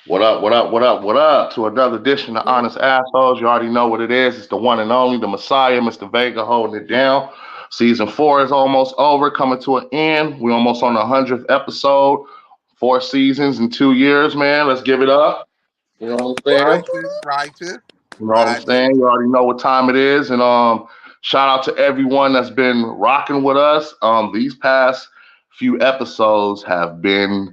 What up, what up, what up, what up to another edition of Honest Assholes. You already know what it is. It's the one and only, the Messiah, Mr. Vega holding it down. Season 4 is almost over, coming to an end. We're almost on the 100th episode. 4 seasons in 2 years, man. Let's give it up. You know what I'm saying? Righteous, righteous, You know what I'm righteous. saying? You already know what time it is. And shout out to everyone that's been rocking with us. These past few episodes have been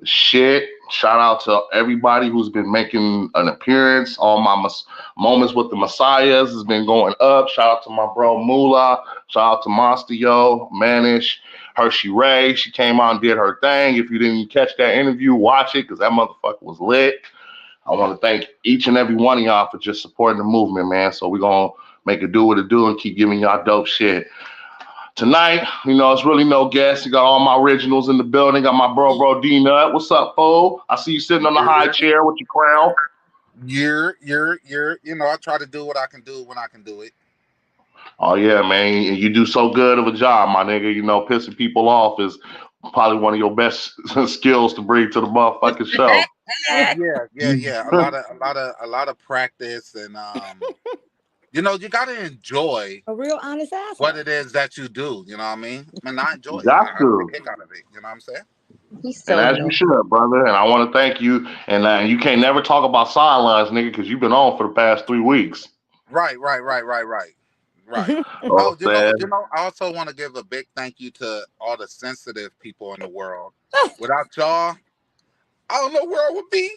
shit. Shout out to everybody who's been making an appearance. All my moments with the Messiahs has been going up. Shout out to my bro Moolah. Shout out to Monster Yo, Manish, Hershey Ray. She came out and did her thing. If you didn't catch that interview, watch it because that motherfucker was lit. I want to thank each and every one of y'all for just supporting the movement, man. So we're going to make it do what it do and keep giving y'all dope shit. Tonight, it's really no guest. You got all my originals in the building. Got my bro D-Nut. What's up, fool? I see you sitting on the high chair with your crown. You're. I try to do what I can do when I can do it. Oh, yeah, man. You do so good of a job, my nigga. Pissing people off is probably one of your best skills to bring to the motherfucking show. Yeah. A lot of practice and you gotta enjoy a real honest asshole. What it is that you do. You know what I mean? And I enjoy it. Got to. I kick out of it. You know what I'm saying? And as you should, brother. And I want to thank you. And you can't never talk about sidelines, nigga, because you've been on for the past 3 weeks. Right. Oh, I also want to give a big thank you to all the sensitive people in the world. Without y'all, I don't know where I would be.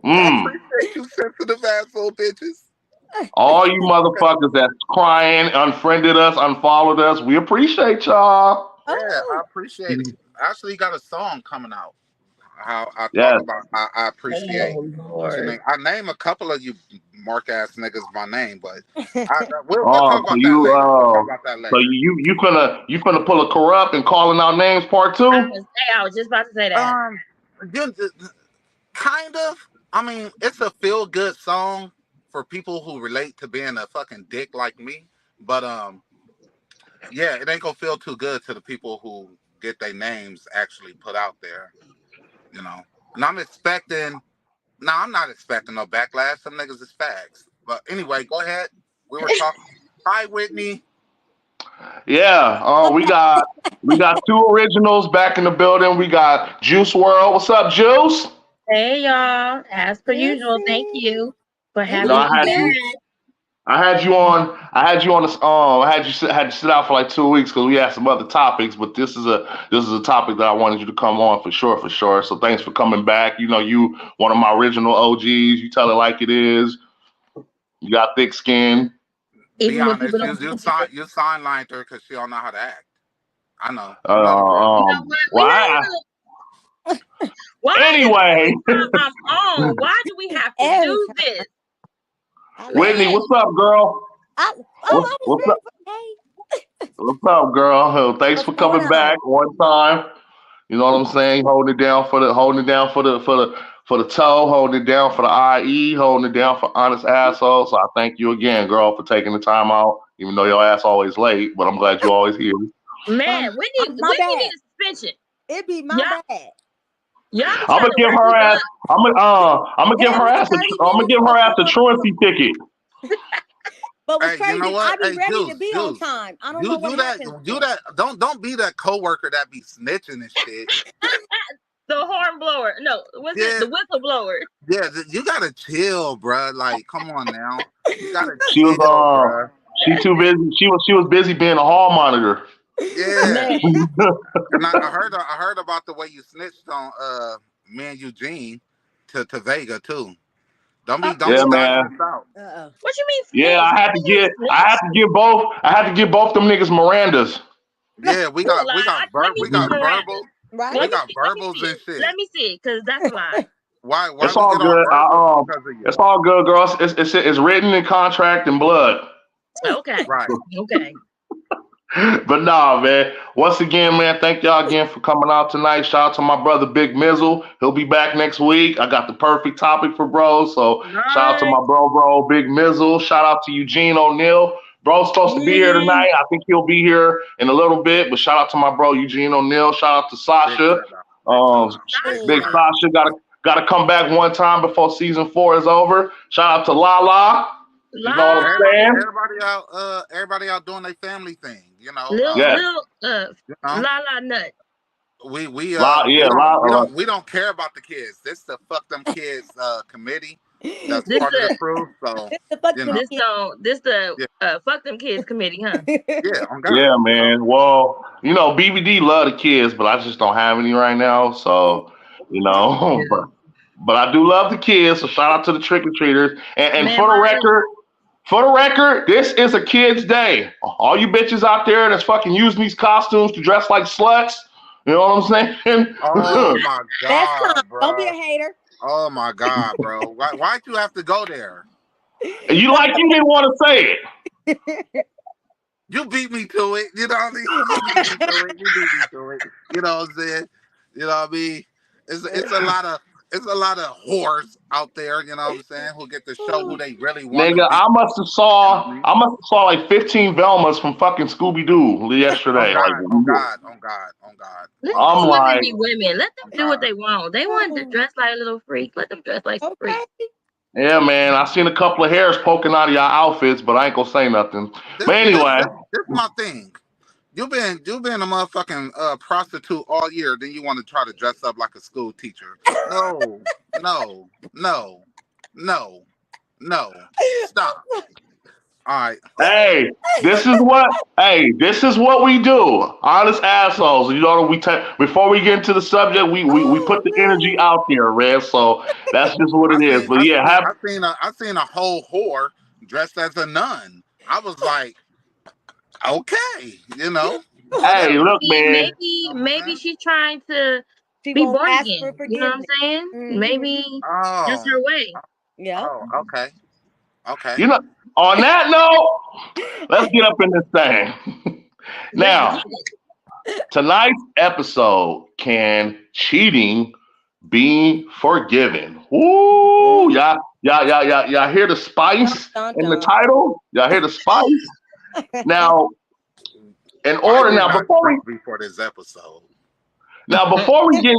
I appreciate you sensitive asshole bitches. All you motherfuckers that's crying, unfriended us, unfollowed us, we appreciate y'all. Yeah, I appreciate it. I actually got a song coming out. How I talk about I appreciate. I name a couple of you mark ass niggas by name, but we'll talk about that later. So you finna pull a corrupt and calling out names part 2? I was just about to say that. Kind of. I mean, it's a feel good song for people who relate to being a fucking dick like me, but yeah, it ain't gonna feel too good to the people who get their names actually put out there, And I'm not expecting no backlash. Some niggas is fags. But anyway, go ahead. We were talking. Hi, Whitney. Yeah, we got 2 originals back in the building. We got Juice WRLD. What's up, Juice? Hey, y'all. As per usual, thank you for having me back. I had you on this. I had to sit out for like 2 weeks because we had some other topics, but this is a topic that I wanted you to come on for sure. So thanks for coming back. You one of my original OGs. You tell it like it is. You got thick skin. Be honest, you sidelined her because she don't know how to act. I know. Anyway, I'm on. Why do we have to do this? Whitney, what's up, girl? What's up? What's up, girl? Thanks for coming back one time. You know what I'm saying? Holding it down for the toe, holding it down for the IE, holding it down for Honest Assholes. So I thank you again, girl, for taking the time out, even though your ass always late. But I'm glad you're always here. Man, Whitney need a suspension. It be my bad. Yeah, I'm gonna give her ass. I'm gonna give her ass a truancy ticket. But what's crazy, I be ready to be on time. I don't know what happens. Do that. Don't be that coworker that be snitching and shit. The horn blower. No, what's it? The whistleblower. Yeah, you gotta chill, bro. Like, come on now. You gotta chill, bro. She too busy. She was busy being a hall monitor. Yeah. And I heard about the way you snitched on me and Eugene to Vega too. Don't be man. What you mean? Yeah, I had to give both them niggas Mirandas. Yeah, we got verbal. Right? We got verbals and shit. Let me see, because that's a lie. Why it's all good. It's all good, girl. It's written in contract and blood. Okay. Right. Okay. But nah, man. Once again, man, thank y'all again for coming out tonight. Shout out to my brother Big Mizzle. He'll be back next week. I got the perfect topic for bros. So shout out to my bro Big Mizzle. Shout out to Eugene O'Neill. Bro's supposed to be here tonight. I think he'll be here in a little bit. But shout out to my bro Eugene O'Neill. Shout out to Sasha. Big Sasha got to come back one time before season 4 is over. Shout out to Lala. You know what I'm saying? Everybody out doing their family thing. You know, Lala nut. We don't care about the kids. This the fuck them kids committee. That's part of the crew. So this fuck them kids committee, huh? Yeah, man. Well, you know, BBD love the kids, but I just don't have any right now. So, you know, but I do love the kids. So shout out to the trick or treaters. And man, for the record, this is a kids' day. All you bitches out there that's fucking using these costumes to dress like sluts. You know what I'm saying? Oh my God, bro. Don't be a hater. Oh my God, bro. Why'd you have to go there? You didn't want to say it. You beat me to it. You know what I mean? You beat me to it. You know what I'm saying? You know what I mean? It's a lot of whores out there, you know what I'm saying, who get to show who they really want. Nigga, I must have saw like 15 Velmas from fucking Scooby-Doo yesterday. Oh God. I'm like, women. Let them do what they want. They want to dress like a little freak. Let them dress like a freak. Yeah, man. I seen a couple of hairs poking out of y'all outfits, but I ain't gonna say nothing. But anyway, this is my thing. You've been a motherfucking prostitute all year. Then you want to try to dress up like a school teacher? No. Stop. All right. Hey, this is what we do. Honest assholes. You know, before we get into the subject, we put the energy out there, man. So that's just what it is. But I seen a whole whore dressed as a nun. I was like, okay, you know. Hey, look, man. Maybe she's trying to be born again. You know what I'm saying? Mm-hmm. Maybe that's her way. Yeah. Oh, okay. You know, on that note, let's get up in this thing. Now, tonight's episode: can cheating be forgiven? Ooh, y'all hear the spice in the title? Y'all hear the spice? Now, before this episode. Now, before we get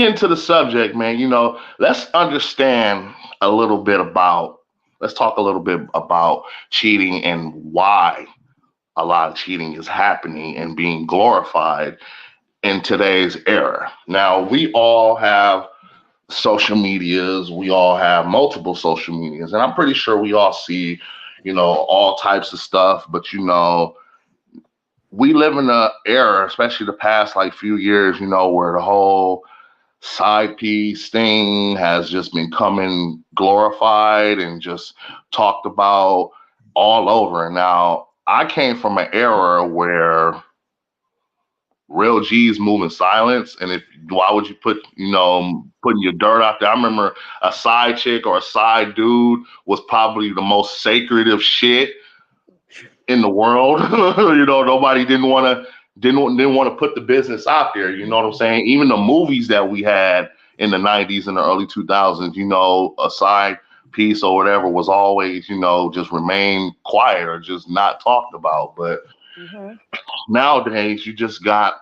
into the subject, man, you know, let's understand a little bit about. Let's talk a little bit about cheating and why a lot of cheating is happening and being glorified in today's era. Now, we all have social medias. We all have multiple social medias, and I'm pretty sure we all see, you know, all types of stuff. But, you know, we live in an era, especially the past like few years, you know, where the whole side piece thing has just been coming glorified and just talked about all over. Now, I came from an era where real G's move in silence, and why would you putting your dirt out there? I remember a side chick or a side dude was probably the most sacred of shit in the world. You know, nobody didn't want to put the business out there. You know what I'm saying? Even the movies that we had in the 90s and the early 2000s, you know, a side piece or whatever was always, you know, just remain quiet or just not talked about. But nowadays, you just got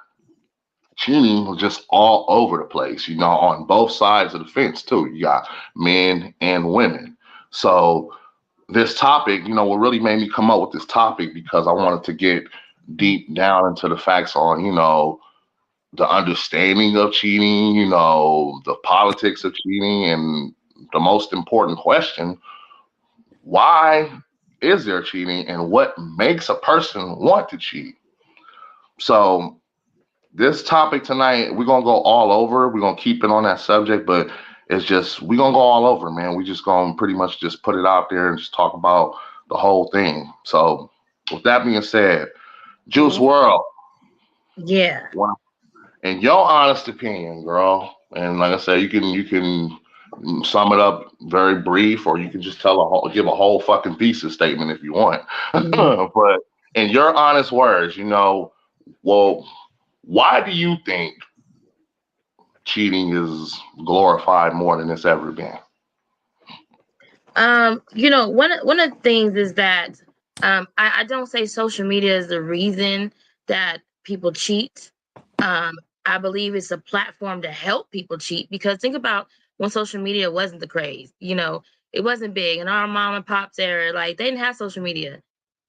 cheating just all over the place, you know, on both sides of the fence too. You got men and women. So this topic, you know, what really made me come up with this topic because I wanted to get deep down into the facts on, you know, the understanding of cheating, you know, the politics of cheating, and the most important question, why is there cheating and what makes a person want to cheat? So this topic tonight, we're going to go all over. We're going to keep it on that subject, but it's just, we're going to go all over, man. We just going to pretty much just put it out there and just talk about the whole thing. So with that being said, Juice WRLD. Yeah. Well, in your honest opinion, girl, and like I said, you can sum it up very brief, or you can just give a whole fucking thesis statement if you want. But in your honest words, you know, well, why do you think cheating is glorified more than it's ever been? You know, one of the things is that I don't say social media is the reason that people cheat. I believe it's a platform to help people cheat, because think about when social media wasn't the craze. You know, it wasn't big. In our mom and pop's era, like they didn't have social media,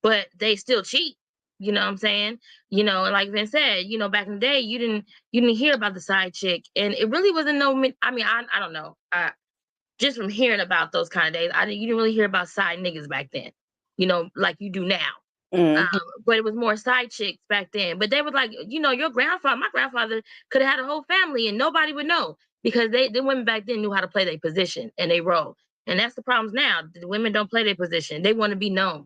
but they still cheat. You know what I'm saying? You know, and like Vince said, you know, back in the day, you didn't hear about the side chick, and it really wasn't no. I mean, I don't know. Just from hearing about those kind of days, you didn't really hear about side niggas back then. You know, like you do now. Mm-hmm. But it was more side chicks back then. But they were like, you know, my grandfather could have had a whole family and nobody would know because the women back then knew how to play their position and they role. And that's the problems now. The women don't play their position. They want to be known.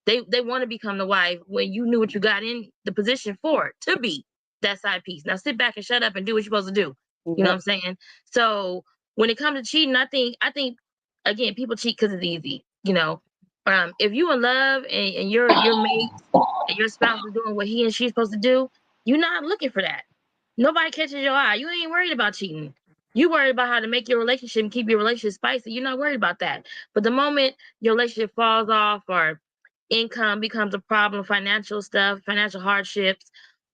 They want to become the wife when you knew what you got in the position for to be that side piece. Now sit back and shut up and do what you're supposed to do. You know what I'm saying? So when it comes to cheating, I think again, people cheat because it's easy. You know, if you in love and your mate and your spouse is doing what he and she's supposed to do, you're not looking for that. Nobody catches your eye. You ain't worried about cheating. You worried about how to make your relationship and keep your relationship spicy. You're not worried about that. But the moment your relationship falls off or income becomes a problem, financial stuff, financial hardships,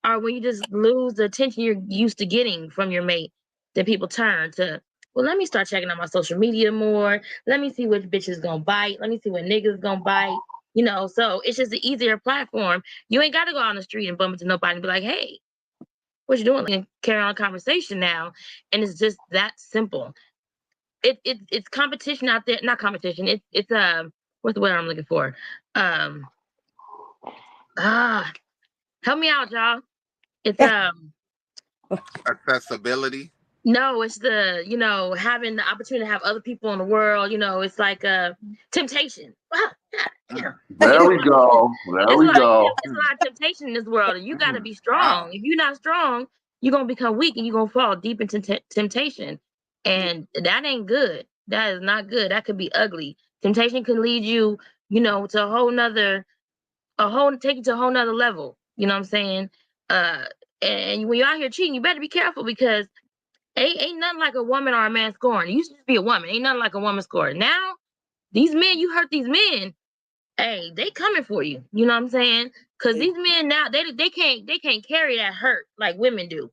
or when you just lose the attention you're used to getting from your mate, then people turn to, well, let me start checking out my social media more. Let me see which bitch is gonna bite. Let me see what niggas gonna bite. You know, so it's just an easier platform. You ain't got to go on the street and bump into nobody and be like, hey, what you doing? And carry on a conversation now. And it's just that simple. It's competition out there. Not competition. It's what's the word I'm looking for? Help me out, y'all. It's accessibility. No, it's the, you know, having the opportunity to have other people in the world, you know, it's like temptation. There we go. There we go. It's a lot of temptation in this world, and you got to be strong. If you're not strong, you're going to become weak and you're going to fall deep into temptation. And that ain't good. That is not good. That could be ugly. Temptation can lead you, you know, to take you to a whole nother level. You know what I'm saying? And when you're out here cheating, you better be careful because ain't nothing like a woman or a man scoring. It used to be a woman. Ain't nothing like a woman scoring. Now, these men, you hurt these men, hey, they coming for you. You know what I'm saying? Because these men now, they can't carry that hurt like women do.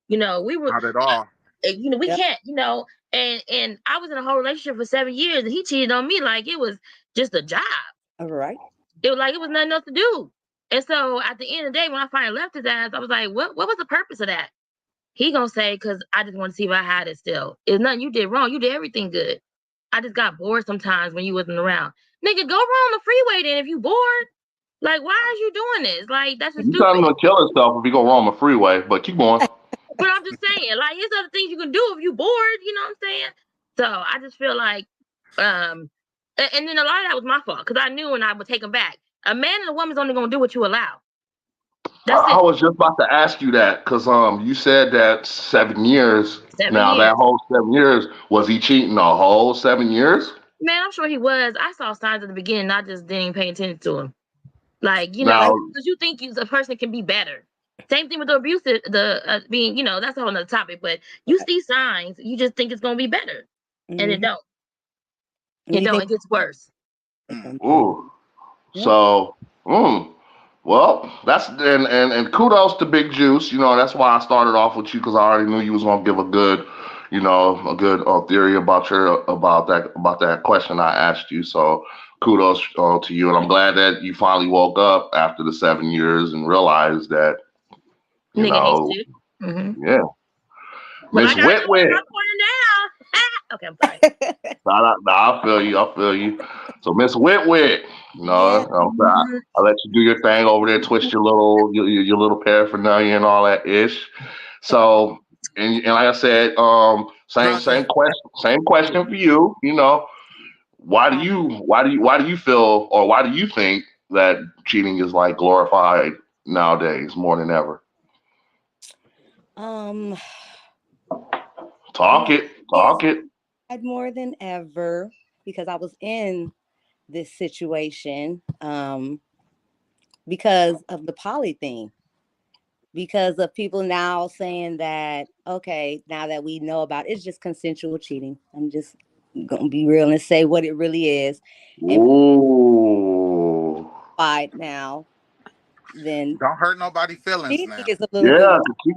You know, we were not at all. You know, we can't. You know, and I was in a whole relationship for 7 years, and he cheated on me like it was just a job. All right. It was like it was nothing else to do. And so at the end of the day, when I finally left his ass, I was like, what was the purpose of that? He gonna say, because I just want to see if I had it still. It's nothing you did wrong. You did everything good. I just got bored sometimes when you wasn't around. Nigga, go run on the freeway then if you bored. Like, why are you doing this? Like, that's just You stupid. tell him to kill himself if he go wrong on the freeway, but keep going. But I'm just saying, like, here's other things you can do if you bored, you know what I'm saying? So I just feel like, and then a lot of that was my fault, because I knew when I would take them back. A man and a woman's only gonna do what you allow. I was just about to ask you that because you said that 7 years. That whole 7 years, was he cheating the whole 7 years? Man, I'm sure he was. I saw signs at the beginning. I just didn't pay attention to him. Like, you know, because you think a person can be better. Same thing with the abuse, being, you know, that's a whole nother topic. But you see signs, you just think it's gonna be better, and it don't. It don't. It gets worse. Ooh. So, well, that's and kudos to Big Juice. You know, that's why I started off with you because I already knew you was gonna give a good, you know, a good theory about that question I asked you. So, kudos to you, and I'm glad that you finally woke up after the 7 years and realized that, you know, yeah. Miss Whitwit. Okay, I'm sorry. I feel you. So Miss Whitwit, you know, I'll let you do your thing over there, twist your little paraphernalia and all that ish. So, and like I said, same question for you. You know, why do you feel, or why do you think that cheating is like glorified nowadays more than ever? Talk it. More than ever, because I was in this situation because of the poly thing, because of people now saying that, okay, now that we know about it, it's just consensual cheating. I'm just gonna be real and say what it really is. Ooh. Now then Don't hurt nobody's feelings cheating now. is a little Yeah, bit she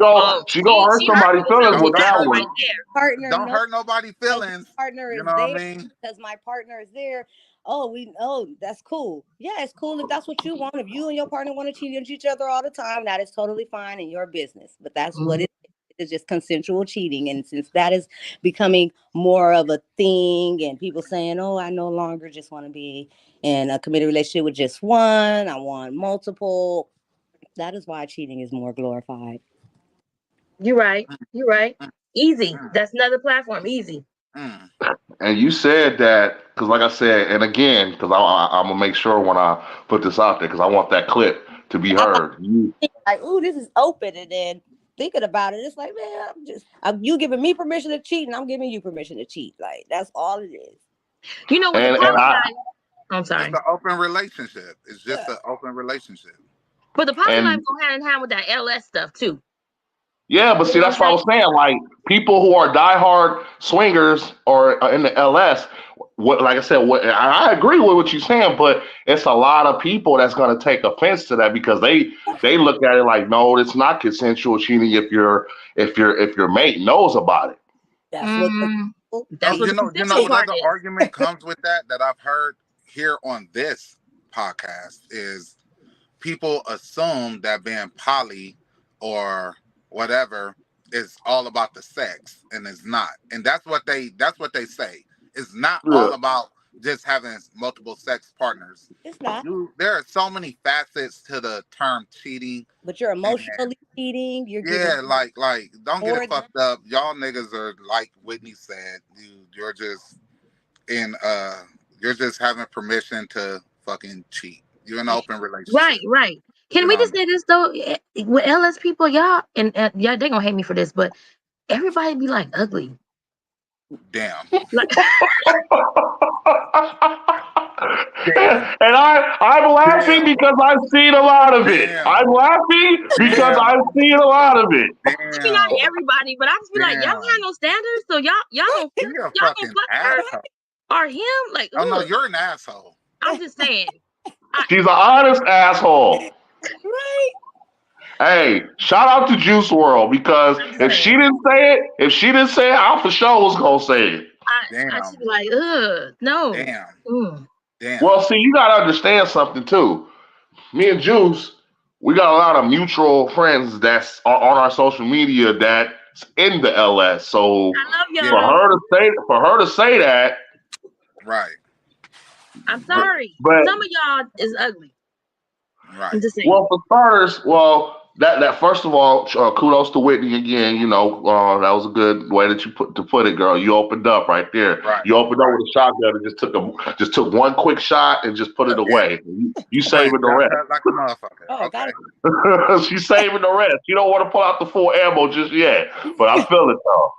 gonna hurt somebody's feelings Don't with that hurt one. no- partner. Don't No, hurt nobody's feelings. partner You is know what I there mean? because my partner is there. Oh, that's cool. Yeah, it's cool if that's what you want. If you and your partner want to cheat on each other all the time, that is totally fine in your business. But that's what it is. It's just consensual cheating. And since that is becoming more of a thing and people saying, oh, I no longer just want to be in a committed relationship with just one, I want multiple. That is why cheating is more glorified. You're right. You're right. Easy. Mm. That's another platform. Easy. Mm. And you said that because, like I said, and again, because I'm gonna make sure when I put this out there, because I want that clip to be heard. Like, ooh, this is open, and then thinking about it, it's like, man, you giving me permission to cheat, and I'm giving you permission to cheat. Like, that's all it is. You know what the And poly I, life? I'm sorry. It's an open relationship. It's just an open relationship. But the poly And- life go hand in hand with that LS stuff too. yeah, but see, that's what I was saying. Like people who are diehard swingers or in the LS, like I said, I agree with what you're saying, but it's a lot of people that's going to take offense to that because they look at it like, no, it's not consensual cheating if your mate knows about it. That's what. That's what you know what other argument comes with that I've heard here on this podcast is people assume that being poly or whatever is all about the sex, and it's not. And that's what they say. It's not all about just having multiple sex partners. It's not. There are so many facets to the term cheating. But you're emotionally cheating. You're like don't get it fucked up. Y'all niggas are like Whitney said. You're just you're just having permission to fucking cheat. You're in an open relationship. Right. Can we just say this though? With LS people, y'all, and yeah, they gonna hate me for this, but everybody be like ugly. Damn. Like, and I'm laughing because I've seen a lot of it. I'm laughing because I've seen a lot of it. maybe not everybody, but I just be like, y'all don't have no standards, so y'all You're a fucking asshole. Or him, like, oh no, you're an asshole. I'm just saying. She's an honest asshole. Right. Hey, shout out to Juice WRLD because if she didn't say it, I for sure was gonna say it. I should be like, no. Damn. Well, see, you gotta understand something too. Me and Juice, we got a lot of mutual friends that's on our social media that's in the LS. So I love y'all. for her to say that, right. I'm sorry, but some of y'all is ugly. Right. I'm just saying. Well, for starters, that first of all, kudos to Whitney again. You know, that was a good way that you put it, girl. You opened up right there. Right. You opened up with a shotgun and just took one quick shot and just put it away. You saving the rest. Like a motherfucker. Okay. She's saving the rest. You don't want to pull out the full ammo just yet, but I feel it though.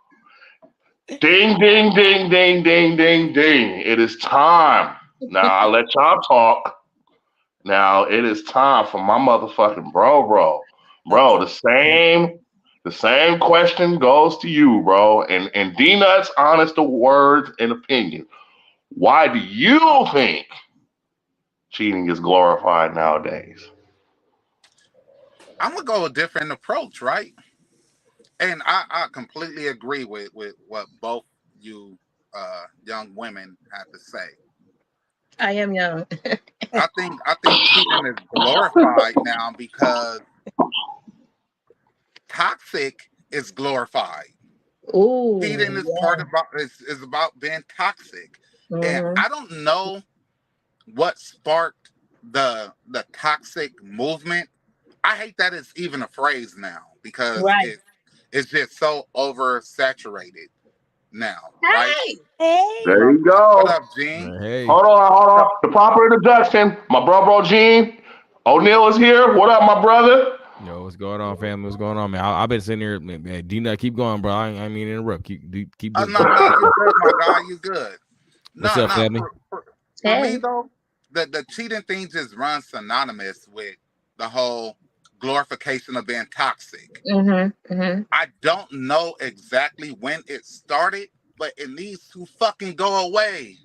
Ding, ding, ding, ding, ding, ding, ding. It is time. Now I let y'all talk. Now it is time for my motherfucking bro. The same question goes to you, bro. And D-Nuts, honest words and opinion. Why do you think cheating is glorified nowadays? I'm gonna go a different approach, right? And I completely agree with what both you young women have to say. I am young. I think cheating is glorified now because toxic is glorified. Ooh, cheating is about being toxic. And I don't know what sparked the toxic movement. I hate that it's even a phrase now because it's just so oversaturated now. Right? Hey. There you go. What up, Gene? Hey. Hold on. The proper introduction. My bro Gene. O'Neal is here. What up, my brother? Yo, what's going on, family? What's going on, man? I've been sitting here, man. D-Nut, keep going, bro. I mean to interrupt. Keep no, you good, my guy. You good. What's up, family? For me, though, the cheating thing just runs synonymous with the whole glorification of being toxic. I don't know exactly when it started, but it needs to fucking go away.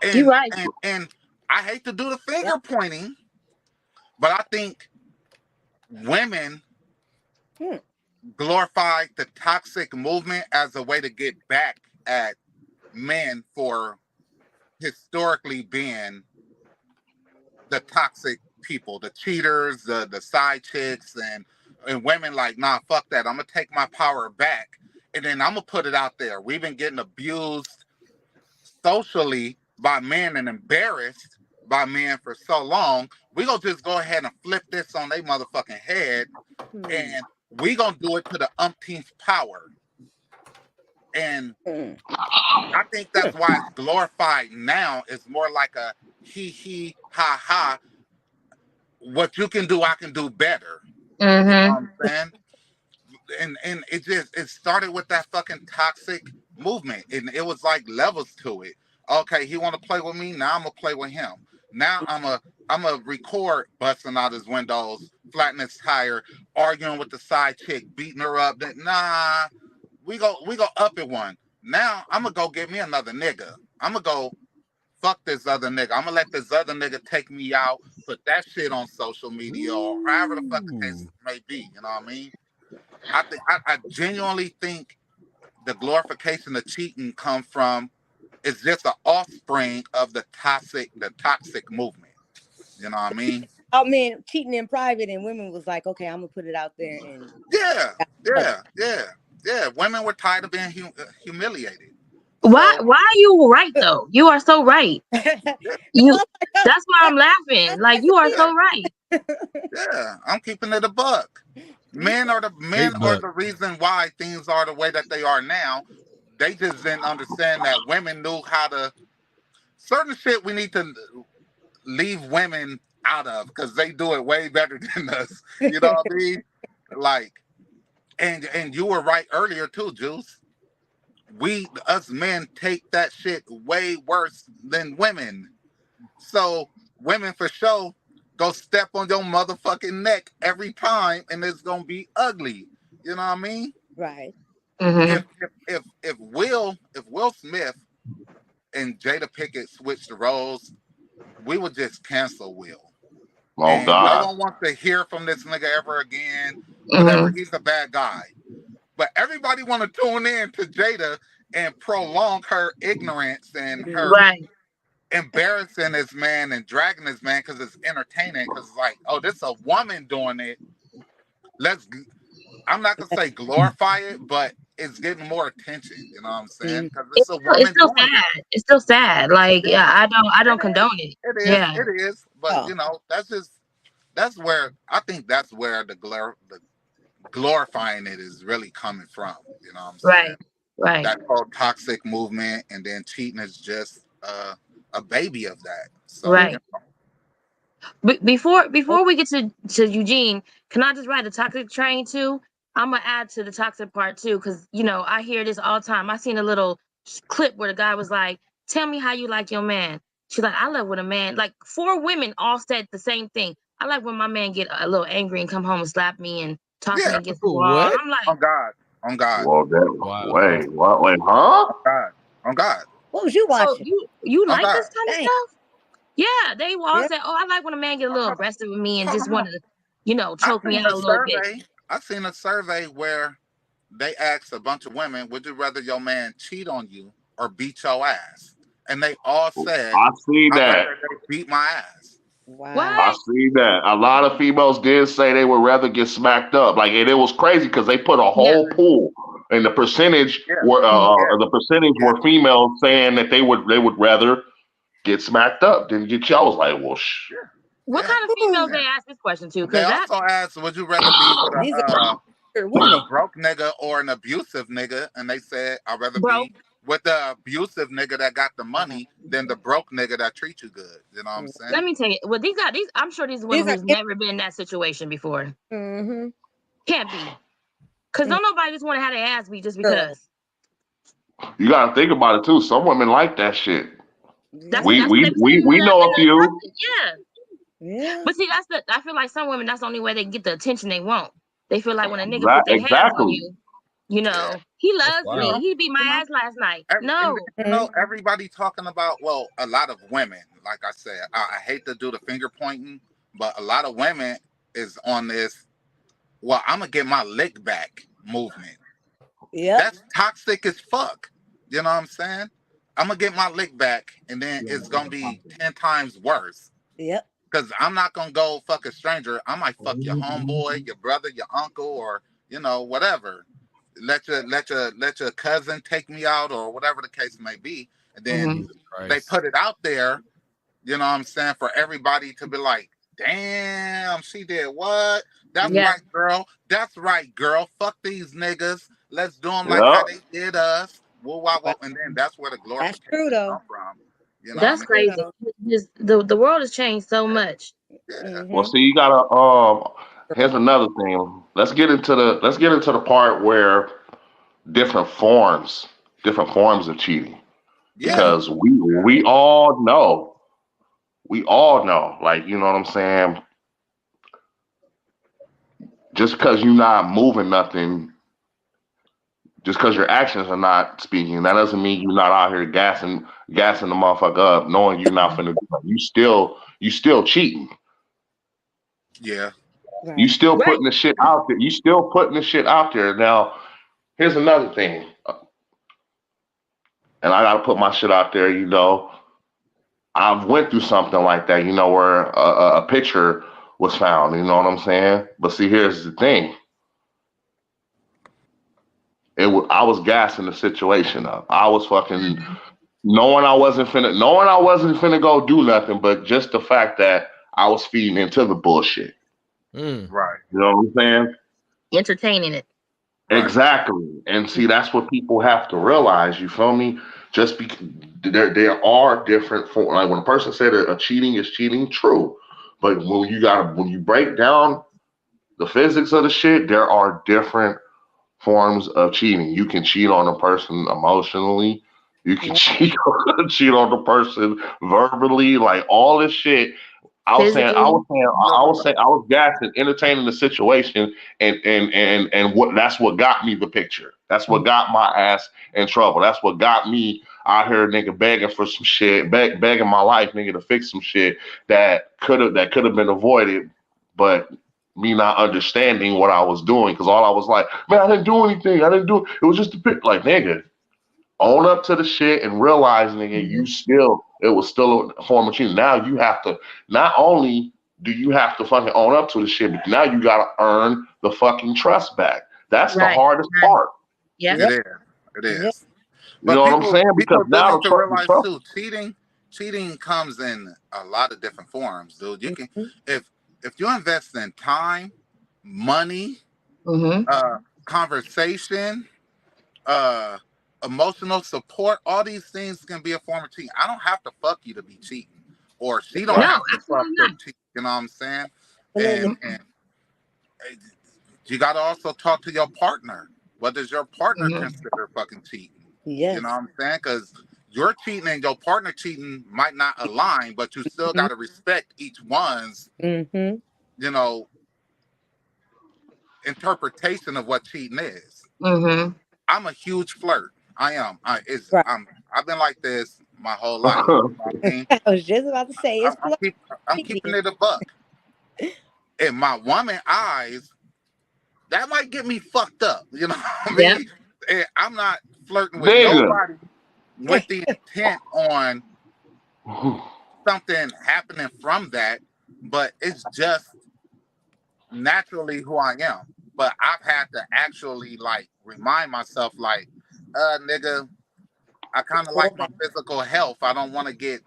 And, you're right. And I hate to do the finger pointing, but I think women Hmm. glorify the toxic movement as a way to get back at men for historically being the toxic people, the cheaters, the side chicks, and women like, nah, fuck that. I'm gonna take my power back, and then I'm gonna put it out there. We've been getting abused socially by men and embarrassed by men for so long. We gonna just go ahead and flip this on their motherfucking head, and we gonna do it to the umpteenth power. And I think that's why it's glorified now. It's more like a he ha ha. What you can do, I can do better. You know what I'm saying? And it started with that fucking toxic movement, and it was like levels to it. Okay, he want to play with me. Now I'm gonna play with him. Now I'm a record busting out his windows, flattening his tire, arguing with the side chick, beating her up. Nah, we go up it one. Now I'm gonna go get me another nigga. I'm gonna go fuck this other nigga. I'm gonna let this other nigga take me out, put that shit on social media or however the fuck the case may be. You know what I mean? I genuinely think the glorification of cheating come from is just an offspring of the toxic movement. You know what I mean? I mean, cheating in private, and women was like, okay, I'm gonna put it out there. And Yeah. Women were tired of being humiliated. Why So, are you right though? You are so right. You that's why I'm laughing. Like you are so right. yeah, I'm keeping it a buck. Men are the reason why things are the way that they are now. They just didn't understand that women knew how to certain shit we need to leave women out of because they do it way better than us. You know what I mean? Like, and you were right earlier too, Juice. Us men take that shit way worse than women. So women for sure go step on your motherfucking neck every time, and it's gonna be ugly. You know what I mean? right. Mhm. If Will Smith and Jada Pickett switched the roles, we would just cancel Will. Oh And no God. one wants to hear from this nigga ever again. Whatever, he's a bad guy. But everybody want to tune in to Jada and prolong her ignorance and her Right. embarrassing this man and dragging this man because it's entertaining. Because it's like, oh, this is a woman doing it. I'm not gonna say glorify it, but it's getting more attention. You know what I'm saying? Because it's a woman It's still doing sad. It's still sad. Like, yeah, I don't condone it. it. Yeah. It is. But you know, that's where I think that's where the glorifying it is really coming from. You know what I'm saying? Right. That whole toxic movement, and then cheating is just a baby of that. So, Right. you know. Before we get to Eugene, can I just ride the toxic train too? I'm gonna add to the toxic part too, because you know I hear this all the time. I seen a little clip where the guy was like, "Tell me how you like your man." She's like, "I love when a man." Like 4 women all said the same thing. I like when my man get a little angry and come home and slap me and toss me against the wall. What? I'm like, On God. Well, wait, what? Wait, huh? On God. What was you "Oh, watching? you like God. this kind of Dang. stuff?" Yeah, they all Yeah. said, "Oh, I like when a man get a little aggressive with me and just want to, you know, choke me out a little bit." I've seen a survey where they asked a bunch of women, would you rather your man cheat on you or beat your ass? And they all said, I see I'd that. rather they beat my ass. Wow. I see that. A lot of females did say they would rather get smacked up. Like, and it was crazy because they put a whole pool, and the percentage were were females saying that they would rather get smacked up than get you. I was like, well, What kind of females they asked this question to? They Because also asked, would you rather be with a broke nigga or an abusive nigga? And they said, I'd rather be with the abusive nigga that got the money than the broke nigga that treats you good. You know what I'm saying? Let me tell you, well, I'm sure these women who's never been in that situation before. Mm-hmm. Can't be. Because don't nobody just want to have their ass beat just because. you gotta think about it too. Some women like that shit. That's we know a few. Yeah. But see, I feel like some women, that's the only way they get the attention they want. They feel like when a nigga put their hands on you, you know, he loves me. He beat my ass last night. No. You know, everybody talking about, well, a lot of women, like I said, I hate to do the finger pointing, but a lot of women is on this well, I'm gonna get my lick back movement. Yep. That's toxic as fuck. You know what I'm saying? I'm gonna get my lick back, and then it's gonna be 10 times worse. Yep. Cause I'm not gonna go fuck a stranger. I might fuck your homeboy, your brother, your uncle, or whatever. Let your cousin take me out, or whatever the case may be. And then they put it out there, you know what I'm saying, for everybody to be like, damn, she did what? That's Yeah. right, girl. That's right, girl. Fuck these niggas. Let's do them like how they did us. Woo, wah, wah. And then that's where the That's glorification true though. come from. You know That's what I mean? crazy. Just the world has changed so much. Yeah. Well, see, you gotta. Here's another thing. Let's get into the part where different forms of cheating, Yeah. because we all know, like, you know what I'm saying. Just because you're not moving nothing, just because your actions are not speaking, that doesn't mean you're not out here gassing the motherfucker up, knowing you're not finna do that. You still cheating. Yeah. You still Right. putting the shit out there. You still putting the shit out there. Now, here's another thing, and I gotta put my shit out there. I've went through something like that. Where a picture was found. You know what I'm saying? But see, here's the thing. I was gassing the situation up. I was fucking knowing I wasn't finna go do nothing, but just the fact that I was feeding into the bullshit. Right. You know what I'm saying? Entertaining it. Right. Exactly. And see, that's what people have to realize. You feel me? Just because there are different forms. Like when a person said a cheating is cheating, true. But when you break down the physics of the shit, there are different forms of cheating. You can cheat on a person emotionally. You can cheat on the person verbally. Like all this shit. I was gassing, entertaining the situation, and that's what got me the picture. That's what got my ass in trouble. That's what got me out here, nigga, begging for some shit, begging my life, nigga, to fix some shit that could have been avoided, but me not understanding what I was doing, because all I was like, man, I didn't do anything. I didn't do it. It was just a pic. Like, nigga, own up to the shit and realize, nigga, it was still a form of cheating. Now you have to, not only do you have to fucking own up to the shit, but now you gotta earn the fucking trust back. That's the hardest part. Yeah. It is. Yep. But You know what I'm saying? Because now need to realize too, cheating comes in a lot of different forms, dude. You can if you invest in time, money, conversation, emotional support, all these things can be a form of cheating. I don't have to fuck you to be cheating, or she don't have to fuck to cheat. You know what I'm saying? And you got to also talk to your partner. What does your partner consider fucking cheating? Yes. You know what I'm saying? Because your cheating and your partner cheating might not align, but you still got to respect each one's, interpretation of what cheating is. I'm a huge flirt. I am. I've been like this my whole life. You know what I mean? I was just about to say I'm keeping it a buck. In my woman eyes, that might get me fucked up. You know what I mean? And I'm not flirting with nobody with the intent on something happening from that, but it's just naturally who I am. But I've had to actually like remind myself, like, nigga, I kind of like my physical health. I don't want to get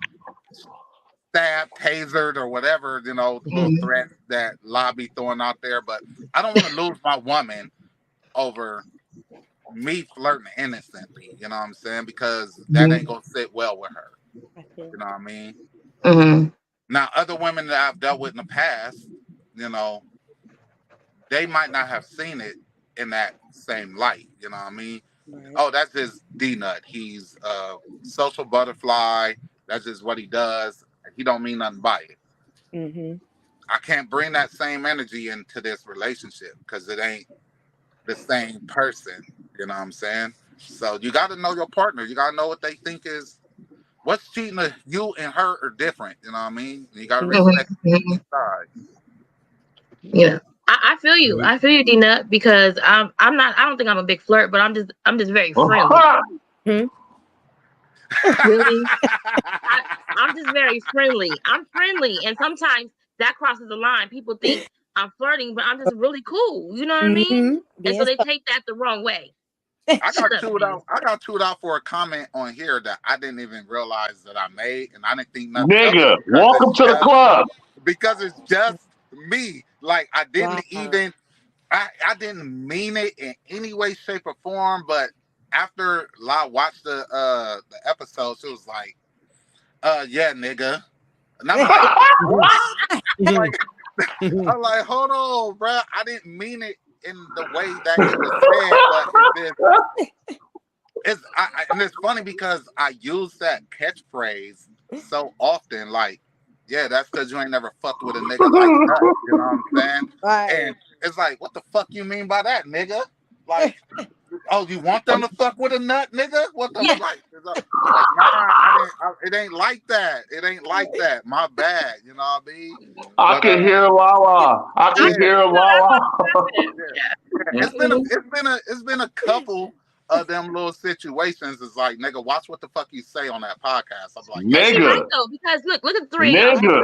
stabbed, tasered, or whatever, little threats that lobby throwing out there. But I don't want to lose my woman over me flirting innocently. You know what I'm saying? Because that ain't gonna sit well with her. You know what I mean? Now, other women that I've dealt with in the past, they might not have seen it in that same light. You know what I mean? Right. Oh, that's just D-Nut. He's a social butterfly. That's just what he does. He don't mean nothing by it. I can't bring that same energy into this relationship because it ain't the same person. You know what I'm saying? So you got to know your partner. You got to know what they think is. What's cheating to you and her are different. You know what I mean? You got to respect each side. Yeah. I feel you. I feel you, D-Nut, because I'm not. I don't think I'm a big flirt, but I'm just very friendly. Really, I'm just very friendly. I'm friendly, and sometimes that crosses the line. People think I'm flirting, but I'm just really cool. You know what I mean? And so they take that the wrong way. I got chewed out for a comment on here that I didn't even realize that I made, and I didn't think nothing of Nigga, it because welcome it's to the club. because it's just me. Like I didn't Wow. even I didn't mean it in any way, shape, or form. But after I watched the episode, she was like, yeah, nigga. And I'm like, what? Like, I'm like, hold on, bro. I didn't mean it in the way that it was said, but and it's funny because I use that catchphrase so often, like, yeah, that's because you ain't never fucked with a nigga like that. You know what I'm saying? Right. And it's like, what the fuck you mean by that, nigga? Like, oh, you want them to fuck with a nut, nigga? What the like? Nah, it ain't like that. It ain't like that. My bad. You know what I mean? I can hear Wawa. I can hear Wawa. It's been a couple of them little situations. It's like, nigga, watch what the fuck you say on that podcast. I'm like, nigga, right though, because look at the three of y'all.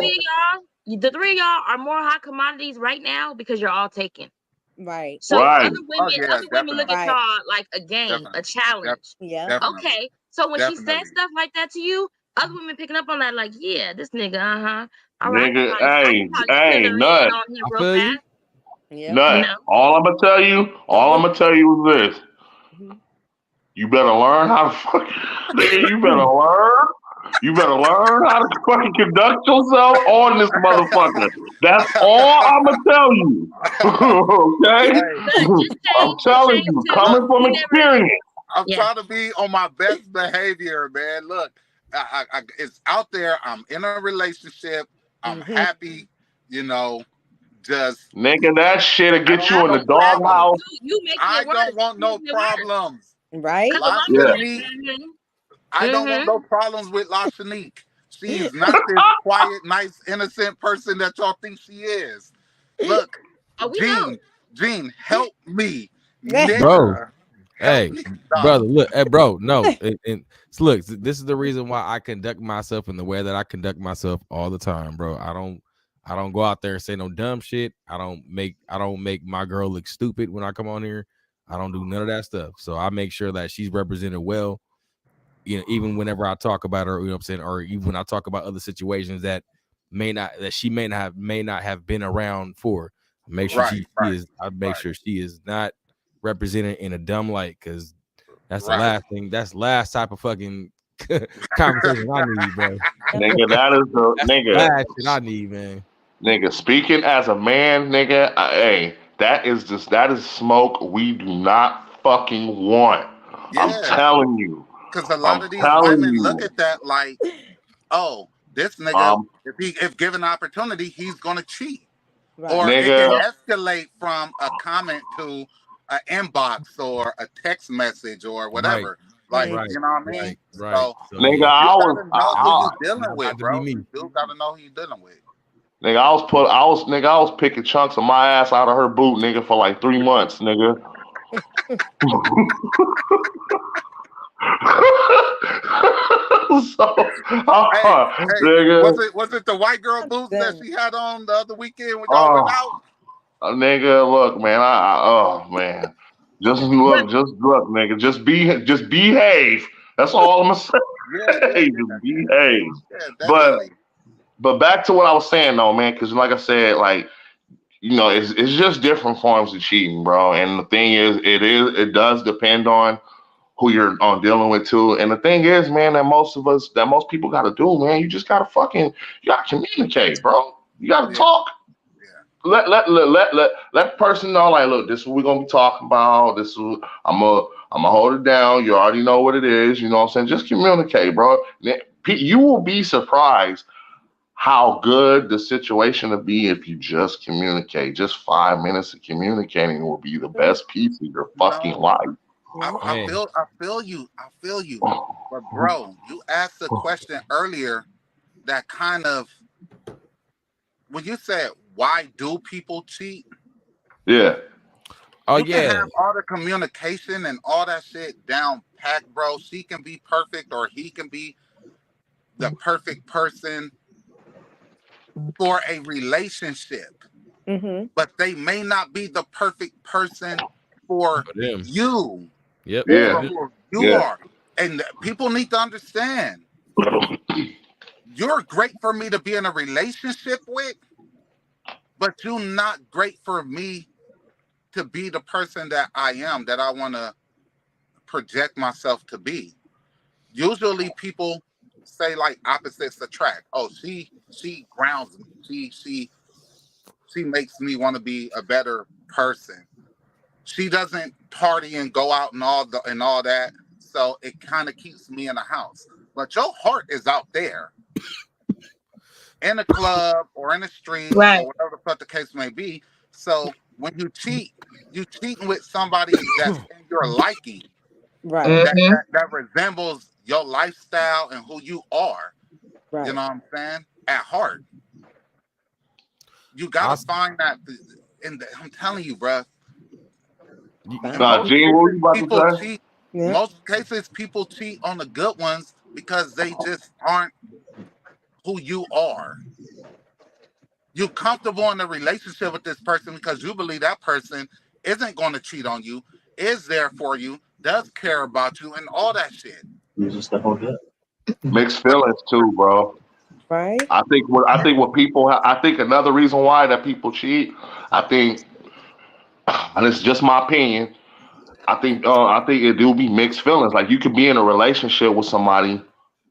The three of y'all are more hot commodities right now because you're all taken. Right. So other women look at y'all like a game, a challenge. Yeah. Okay. So when she says stuff like that to you, other women picking up on that, like, yeah, this nigga, all right. Nigga, hey, Nut. I feel you. Yeah. Nut. All I'm gonna tell you is this. You better learn how to fucking nigga, you better learn how to fucking conduct yourself on this motherfucker. That's all I'm gonna tell you. Okay? I'm telling you, coming from experience. I'm trying to be on my best behavior, man. Look, it's out there. I'm in a relationship. I'm happy, you know. Just nigga, that shit'll get you in the doghouse. I don't want no problems. Right? I don't want no problems with LaShanique. She's not this quiet, nice, innocent person that y'all think she is. Look, Gene, help me. Bro. Hey, brother, look, hey, bro, no. And look, this is the reason why I conduct myself in the way that I conduct myself all the time, bro. I don't go out there and say no dumb shit. I don't make my girl look stupid when I come on here. I don't do none of that stuff. So I make sure that she's represented well. You know, even whenever I talk about her, you know what I'm saying, or even when I talk about other situations that she may not have been around for. Make sure sure she is not represented in a dumb light, because that's the last thing. That's the last type of fucking conversation I need, bro. Nigga, that is the nigga. Last shit I need, man. Nigga, speaking as a man, nigga, hey, that is smoke we do not fucking want. Yeah. I'm telling you. Because a lot of these women look at that like, oh, this nigga, if given opportunity, he's gonna cheat. Right. Or it can escalate from a comment to an inbox or a text message or whatever. Like, you know what I mean? Right. So nigga, I was dealing with, bro. You do gotta know who you're dealing with. Nigga, I was picking chunks of my ass out of her boot, nigga, for like 3 months, nigga. Nigga. Was it the white girl boots that she had on the other weekend when y'all went out? Nigga, look, man, man. Just look, nigga. Just behave. That's all I'm gonna say. Just behave. Yeah, but back to what I was saying though, man, because like I said, like, you know, it's just different forms of cheating, bro. And the thing is, it does depend on who you're dealing with too. And the thing is, man, that most people got to do, man, you just gotta communicate, bro. You gotta talk. Let the person know, like, look, this is what we're gonna be talking about. This is I'm gonna hold it down. You already know what it is. You know what I'm saying? Just communicate, bro. You will be surprised how good the situation will be if you just communicate. Just 5 minutes of communicating will be the best piece of your fucking life. I feel you. But bro, you asked a question earlier that kind of, when you said, why do people cheat? Yeah. Oh You can yeah. have all the communication and all that shit down packed, bro. She can be perfect or he can be the perfect person for a relationship. But they may not be the perfect person for them. you. Yep. Yeah. You are. And people need to understand. You're great for me to be in a relationship with, but you're not great for me to be the person that I am, that I want to project myself to be. Usually people say like opposites attract. Oh, she grounds me. She makes me want to be a better person. She doesn't party and go out and all that. So it kind of keeps me in the house. But your heart is out there in a club or in the streets or whatever the fuck the case may be. So when you cheat, you cheating with somebody that's in your liking. Right. That resembles your lifestyle and who you are. Right. You know what I'm saying? At heart. You gotta find that. I'm telling you, bro. Gene, what were you about to say? Cheat. Yeah. Most cases, people cheat on the good ones because they just aren't who you are. You're comfortable in a relationship with this person because you believe that person isn't going to cheat on you, is there for you, does care about you, and all that shit. Mixed feelings too, bro. Right. I think what people I think another reason why that people cheat, I think, and it's just my opinion, I think it do be mixed feelings. Like you could be in a relationship with somebody,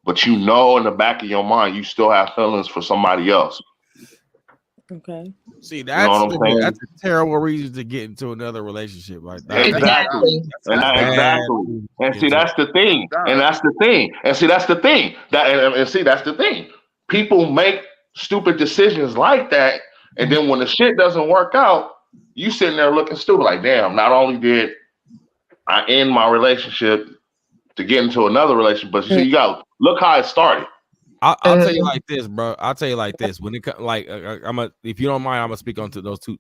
but you know in the back of your mind you still have feelings for somebody else. Okay. See, that's a terrible reason to get into another relationship like that. Exactly. Exactly. And see, that's the thing. And that's the thing. And see, that's the thing. That's the thing. People make stupid decisions like that, and then when the shit doesn't work out, you sitting there looking stupid. Like, damn, not only did I end my relationship to get into another relationship, but you see, you got look how it started. I'll tell you like this, bro. I'll tell you like this. When it comes, like, if you don't mind, I'm gonna speak on to those two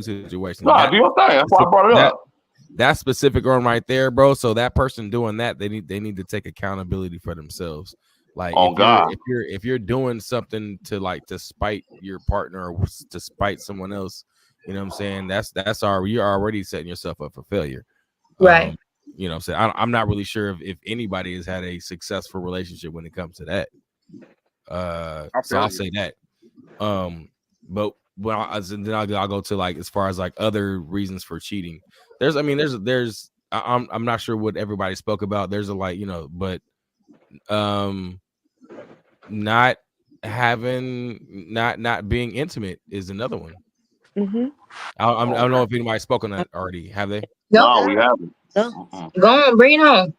situations. No, do your thing. That's why I brought it up. That specific one right there, bro. So that person doing that, they need to take accountability for themselves. Like, if you're doing something to spite your partner or to spite someone else, you know what I'm saying? You're already setting yourself up for failure, right? You know what I'm saying? I'm not really sure if anybody has had a successful relationship when it comes to that. So I'll say that. But then I'll go to like as far as like other reasons for cheating. I'm not sure what everybody spoke about. There's a like, you know, but not being intimate is another one. I don't know if anybody spoke on that already. Have they? No, we haven't. Go on, bring it home.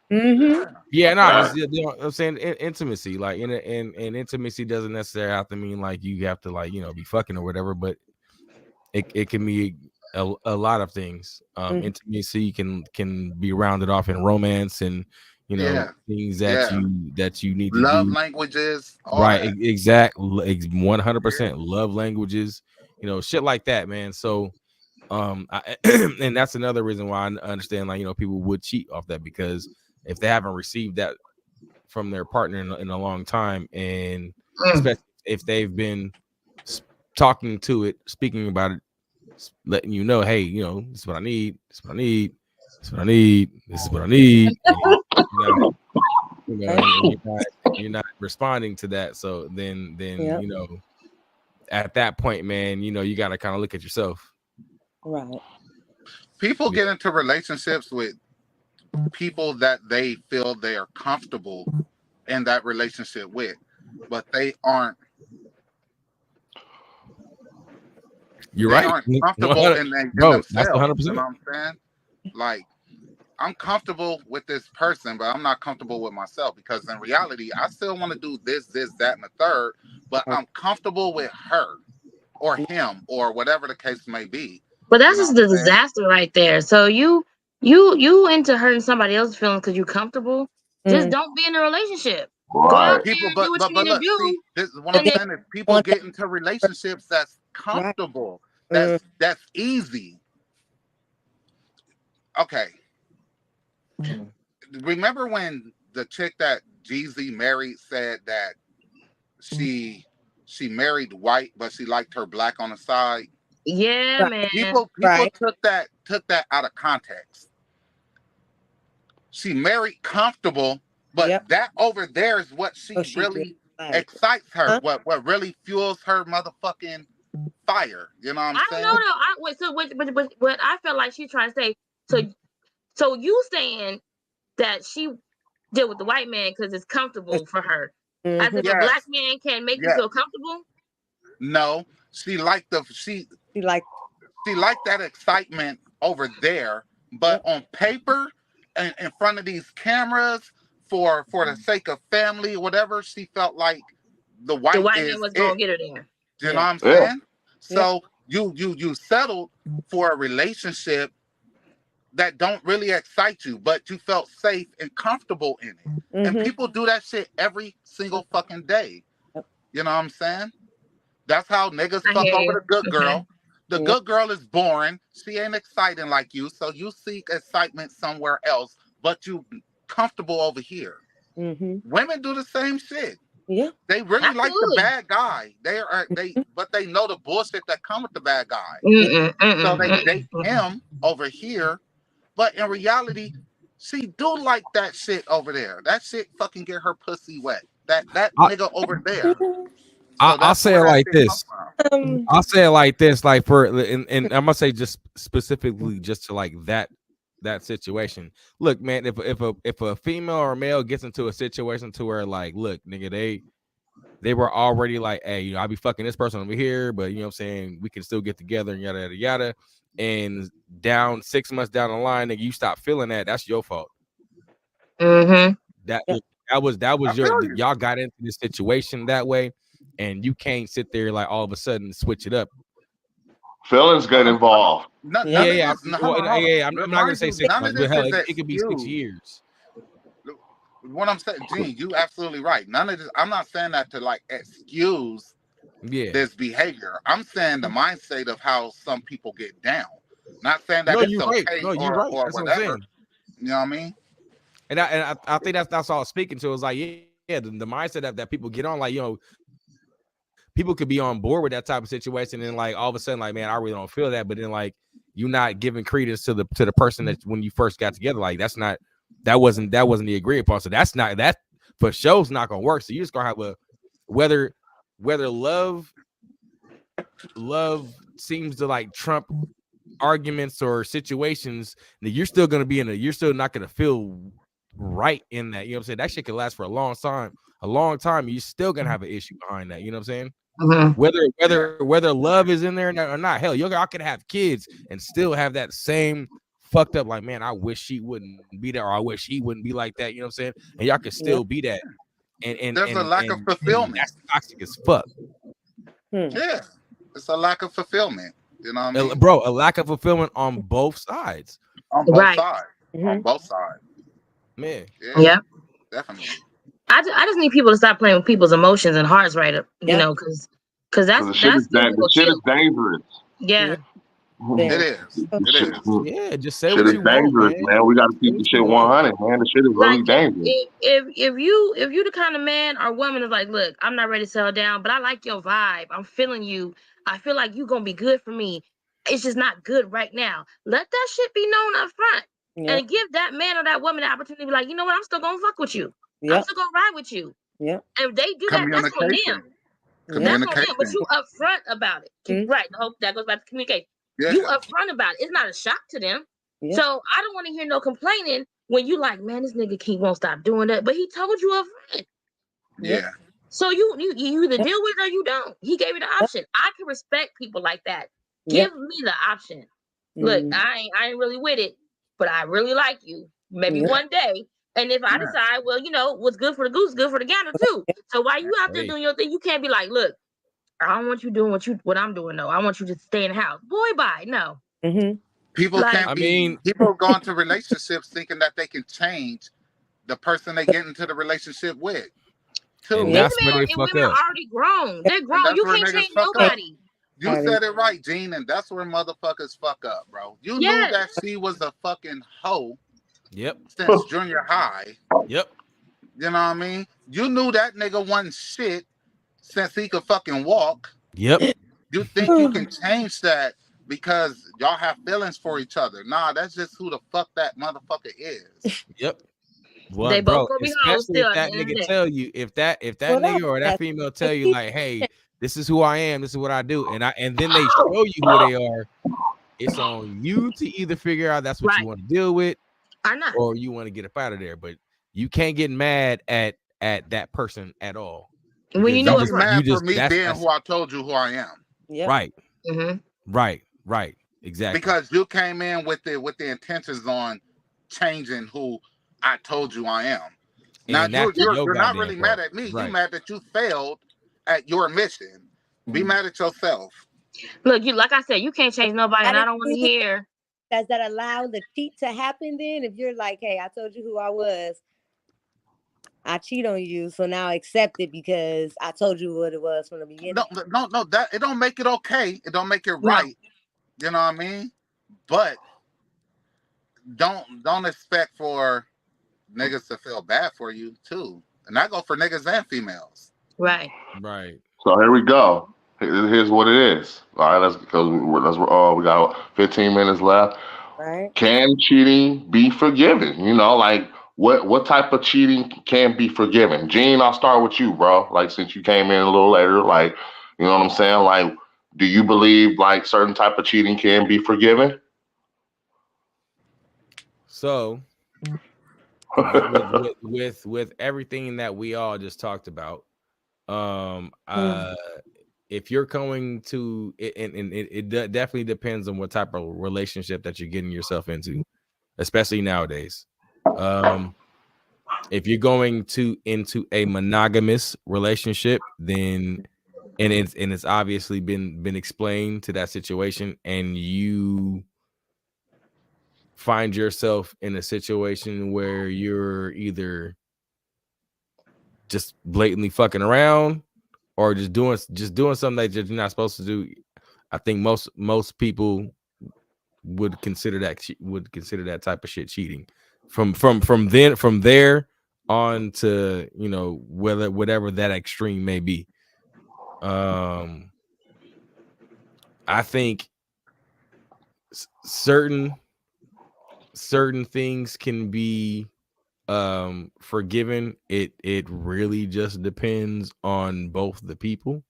Yeah, no, you know, I'm saying intimacy, like in intimacy doesn't necessarily have to mean like you have to like, you know, be fucking or whatever, but it can be a lot of things. Intimacy can be rounded off in romance and, you know, things that you need to love do. languages, right? Exactly, 100% love languages, you know, shit like that, man. So and that's another reason why I understand, like, you know, people would cheat off that, because if they haven't received that from their partner in a long time, and especially if they've been talking to it, speaking about it, letting you know, hey, you know, this is what I need, this is what I need, this is what I need, this is what I need. You're not responding to that. So then you know, at that point, man, you know, you got to kind of look at yourself. Right. People get into relationships with people that they feel they are comfortable in that relationship with, but they aren't. You're right. Aren't comfortable in themselves. That's 100%. You know what I'm saying? Like, I'm comfortable with this person, but I'm not comfortable with myself, because in reality, I still want to do this, that, and the third, but I'm comfortable with her or him or whatever the case may be. But that's just the disaster right there. So you into hurting somebody else's feelings because you're comfortable. Just don't be in a relationship. Right. Go out there and do what you need to do. See, this is what I'm saying is people get into relationships that's comfortable, that's easy. Okay. Remember when the chick that Jeezy married said that she married white, but she liked her black on the side? Yeah, man. People Right. took that out of context. She married comfortable, but that over there is what she really excites her. Huh? What really fuels her motherfucking fire. You know what I'm saying? I don't know. What I felt like she's trying to say. So you saying that she did with the white man because it's comfortable for her, as if a black man can make you feel comfortable. No, she liked that excitement over there, but on paper and in front of these cameras for the sake of family, whatever, she felt like the white man was gonna get her there. You know what I'm saying? So you settled for a relationship that don't really excite you, but you felt safe and comfortable in it. And people do that shit every single fucking day. You know what I'm saying? That's how niggas fuck over the good girl. The good girl is boring. She ain't exciting like you, so you seek excitement somewhere else, but you comfortable over here. Women do the same shit. Yeah, they really like the bad guy. But they know the bullshit that come with the bad guy. So they date him over here. But in reality, she do like that shit over there. That shit fucking get her pussy wet. That nigga over there. I'll say it like this. I'll say it like this, like and I'm gonna say just specifically just to like that situation. Look, man, if a female or male gets into a situation to where like, look, nigga, they were already like, hey, you know, I'll be fucking this person over here, but you know what I'm saying, we can still get together and yada yada yada. And 6 months down the line, nigga, you stop feeling that's your fault. That was y'all got into this situation that way, and you can't sit there like all of a sudden switch it up. Feelings get involved. I'm not gonna say 6 months, but hell, it could be 6 years. What I'm saying, Gene, you absolutely right. None of this. I'm not saying that to like excuse this behavior. I'm saying the mindset of how some people get down. Not saying that it's okay or whatever. You know what I mean? And I think that's all I'm speaking to. It's like, the mindset that people get on, like, you know, people could be on board with that type of situation, and like all of a sudden, like, man, I really don't feel that. But then like you not giving credence to the person that when you first got together, like that wasn't the agreed upon. So that for sure is not gonna work. So you're just gonna have a whether love seems to like trump arguments or situations, that you're still gonna be you're still not gonna feel right in that. You know what I'm saying? That shit can last for a long time. You're still gonna have an issue behind that. You know what I'm saying? Whether love is in there or not. Hell, y'all could have kids and still have that same fucked up, like, man, I wish she wouldn't be there, or I wish he wouldn't be like that. You know what I'm saying? And y'all could still be that. And there's a lack of fulfillment. That's toxic as fuck. Yeah, it's a lack of fulfillment. You know what I mean? Bro, a lack of fulfillment on both sides. On both sides. On both sides. Man. Yeah. Definitely. I just need people to stop playing with people's emotions and hearts, right up, you know, because the shit is dangerous. Yeah. It is. Yeah, just say shit what you dangerous, want, man. We got to keep the shit 100, man. The shit is really dangerous. If you the kind of man or woman is like, look, I'm not ready to settle down, but I like your vibe. I'm feeling you. I feel like you gonna be good for me. It's just not good right now. Let that shit be known up front, and give that man or that woman the opportunity to be like, you know what, I'm still gonna fuck with you. I'm still gonna ride with you. And if they do that, that's on them. That's on them. But you upfront about it. Right. I hope that goes back to communication. You upfront about it. It's not a shock to them. So I don't want to hear no complaining when you like, man, this nigga won't stop doing that. But he told you upfront. Yeah. So you either deal with it or you don't. He gave you the option. I can respect people like that. Give me the option. Look, I ain't really with it, but I really like you. Maybe one day. And if I decide, well, you know, what's good for the goose, good for the gander too. So while you out there doing your thing, you can't be like, look, I don't want you doing what I'm doing. No, I want you to stay in the house. Boy, bye. No. People people go into relationships thinking that they can change the person they get into the relationship with. And that's where they fuck women up. are already grown. They're grown. You can't change nobody. You said it right, Gene, and that's where motherfuckers fuck up, bro. You knew that she was a fucking hoe. Yep. Since junior high. Yep. You know what I mean? You knew that nigga wasn't shit since he could fucking walk. Yep. You think you can change that because y'all have feelings for each other? Nah, that's just who the fuck that motherfucker is. Yep. Well, they bro, both gonna be especially hoes if that still. nigga tell you, if that nigga or that female tell you like, hey, this is who I am, this is what I do, and then they show you who they are, it's on you to either figure out that's what you want to deal with, or you want to get up out of there. But you can't get mad at that person at all. When you know it's mad for me being who I told you who I am. Yeah. Right. Mm-hmm. Right. Exactly. Because you came in with the intentions on changing who I told you I am. Now you're not really mad at me. You're mad that you failed at your mission. Be mad at yourself. Look, like I said, you can't change nobody, and I don't want to hear. Does that allow the cheat to happen then? If you're like, hey, I told you who I was, I cheat on you, so now accept it because I told you what it was from the beginning. No, that it don't make it okay. It don't make it right. You know what I mean? But don't expect for niggas to feel bad for you too. And I go for niggas and females. Right. So here we go. Here's what it is. All right, we got 15 minutes left. Right. Can cheating be forgiven? You know, like what type of cheating can be forgiven? Gene, I'll start with you, bro. Like, since you came in a little later, like, you know what I'm saying? Like, do you believe like certain type of cheating can be forgiven? So with everything that we all just talked about, if you're going to it definitely depends on what type of relationship that you're getting yourself into, especially nowadays. If you're going into a monogamous relationship, then it's obviously been explained to that situation, and you find yourself in a situation where you're either just blatantly fucking around or just doing something that you're not supposed to do. I think most people would consider that type of shit cheating. From there on to, you know, whatever that extreme may be. I think certain things can be forgiven. It really just depends on both the people.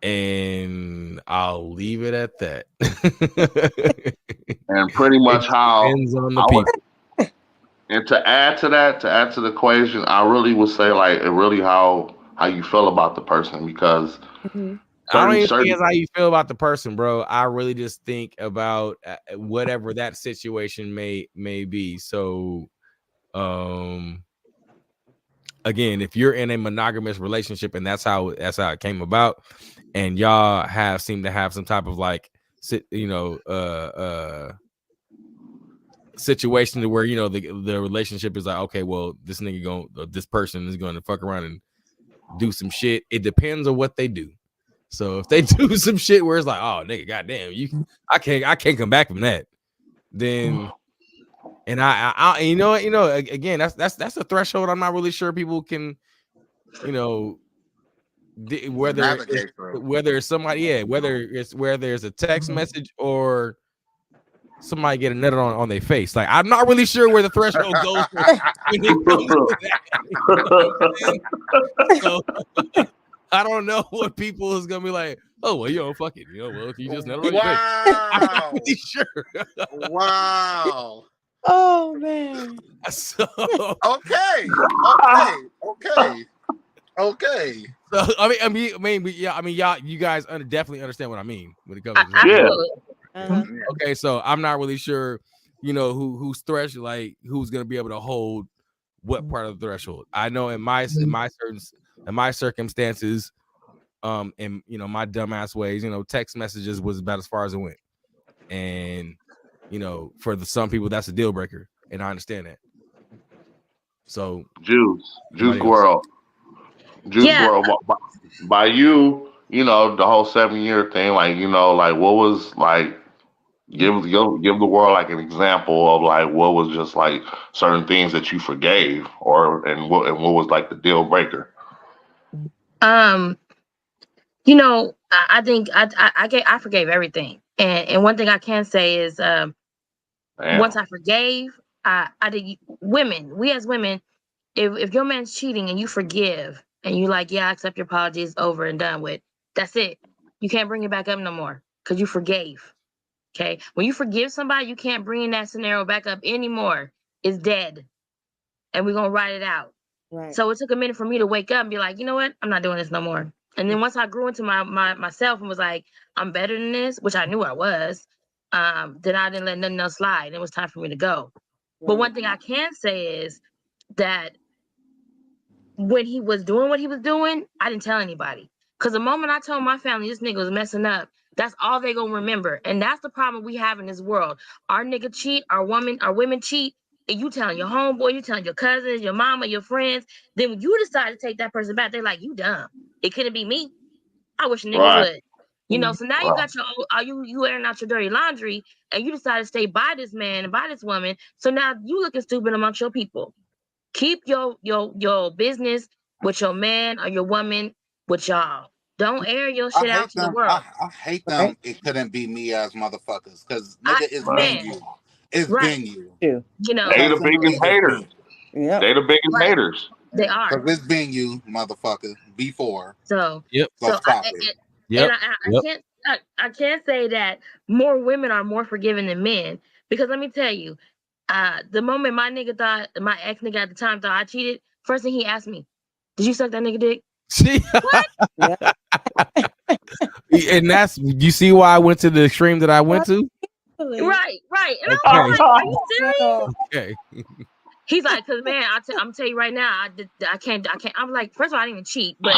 And I'll leave it at that. And pretty much how depends on the people. And to add to the equation, I really would say like it really how you feel about the person, because I don't even think it's how you feel about the person, bro. I really just think about whatever that situation may be. So, again, if you're in a monogamous relationship and that's how it came about, and y'all seem to have some type of like, you know, situation to where, you know, the relationship is like, okay, well, this person is going to fuck around and do some shit. It depends on what they do. So if they do some shit where it's like, oh nigga, goddamn, I can't come back from that, then, and I you know again, that's a threshold. I'm not really sure people can, you know, whether it's somebody, whether it's a text message or somebody get a nut on their face. Like, I'm not really sure where the threshold goes when it comes to that. So, I don't know what people is gonna be like. Oh well, you don't fuck it. You know, well, if you just never really I'm not really sure. Wow. Oh man. So okay. So I mean, y'all, you guys definitely understand what I mean when it comes to yeah. Okay, so I'm not really sure, you know, who's threshold, like who's gonna be able to hold what part of the threshold. I know in my circumstances, and you know, my dumbass ways, you know, text messages was about as far as it went, and you know, for some people that's a deal breaker, and I understand that. So Juice World, Juice WRLD, by you, you know, the whole 7 year thing, like, you know, like what was like give the world like an example of like what was just like certain things that you forgave and what was like the deal breaker. You know, I think I forgave everything, and one thing I can say is once I forgave, I did. Women, we as women, if your man's cheating and you forgive and you like, yeah, I accept your apology, it's over and done with. That's it. You can't bring it back up no more because you forgave. Okay, when you forgive somebody, you can't bring that scenario back up anymore. It's dead, and we're gonna write it out. Right. So it took a minute for me to wake up and be like, you know what, I'm not doing this no more. And then once I grew into myself and was like, I'm better than this, which I knew I was, then I didn't let nothing else slide. It was time for me to go. But one thing I can say is that when he was doing what he was doing, I didn't tell anybody. Because the moment I told my family this nigga was messing up, that's all they gonna remember. And that's the problem we have in this world. Our nigga cheat, our women cheat, and you telling your homeboy, you telling your cousins, your mama, your friends. Then when you decide to take that person back, they're like, you dumb. It couldn't be me. I wish a nigga would. You know, so now you got you airing out your dirty laundry and you decide to stay by this man and by this woman. So now you looking stupid amongst your people. Keep your business with your man or your woman with y'all. Don't air your shit out to the world. I hate them. It couldn't be me as motherfuckers because nigga, it's been you. It's been you. You know, they the biggest haters. Yeah, they the biggest haters. They are. Because it's been you, motherfucker, before. So So stop it. And I can't say that more women are more forgiving than men because let me tell you, the moment my nigga thought my ex nigga at the time thought I cheated, first thing he asked me, "Did you suck that nigga dick?" See, what? And that's you see why I went to the extreme that I went to. Right. And I was like, "Are you serious?" Okay. He's like, "Cause man, I'm tell you right now, I can't. I'm like, first of all, I didn't even cheat, but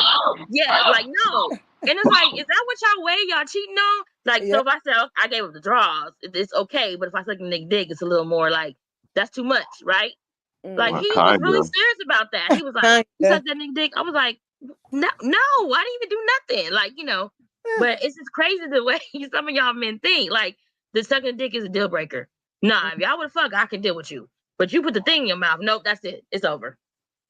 yeah, like no." And it's like, is that what y'all way y'all cheating on? Like, so if I say I gave up the draws, it's okay. But if I suck the nigga dick, it's a little more like that's too much, right? Like he was really serious about that. He was like, "You suck that nigga dick." I was like, "No, I didn't even do nothing." Like, you know, but it's just crazy the way some of y'all men think. Like the sucking dick is a deal breaker. Nah, if y'all would fuck, I can deal with you. But you put the thing in your mouth. Nope, that's it. It's over.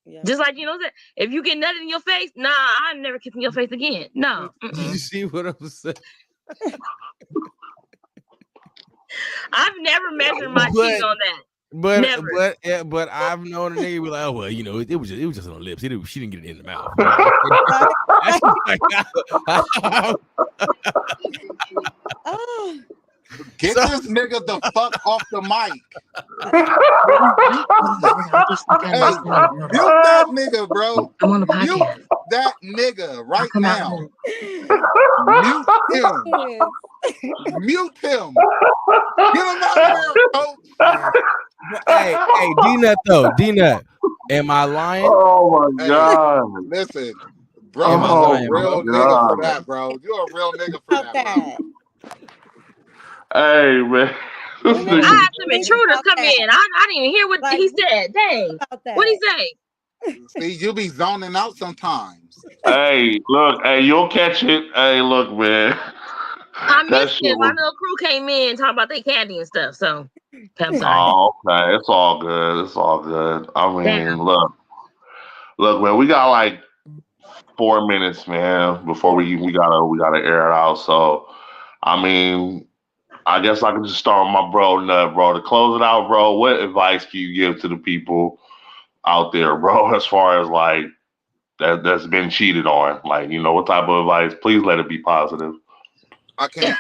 Yeah. Just like, you know, if you get nutted in your face, nah, I'm never kissing your face again. No. You see what I'm saying? I've never measured my cheating on that. But I've known a nigga be like, oh well, you know, it was just on the lips. She didn't get it in the mouth. Get this nigga the fuck off the mic. Hey, mute that nigga, bro. I'm on the podcast. Mute that nigga right now. Mute him. Mute him. Get him out of here, coach. Hey, D-Nut though. D-Nut. Am I lying? Oh my God. Listen, bro, you're a real nigga for that, bro. You're a real nigga for that, bro. Hey, man. I had some intruders come in. I didn't even hear what he said. Dang. What did he say? See, you be zoning out sometimes. Hey, look. Hey, you'll catch it. Hey, look, man. I missed it. My little crew came in talking about their candy and stuff. So, I'm sorry. Oh, okay. It's all good. It's all good. I mean, look, man. We got like 4 minutes, man, before we gotta air it out. So, I mean, I guess I can just start with my bro Nut, bro. To close it out, bro, what advice can you give to the people out there, bro, as far as like that's been cheated on? Like, you know, what type of advice? Please let it be positive. I can't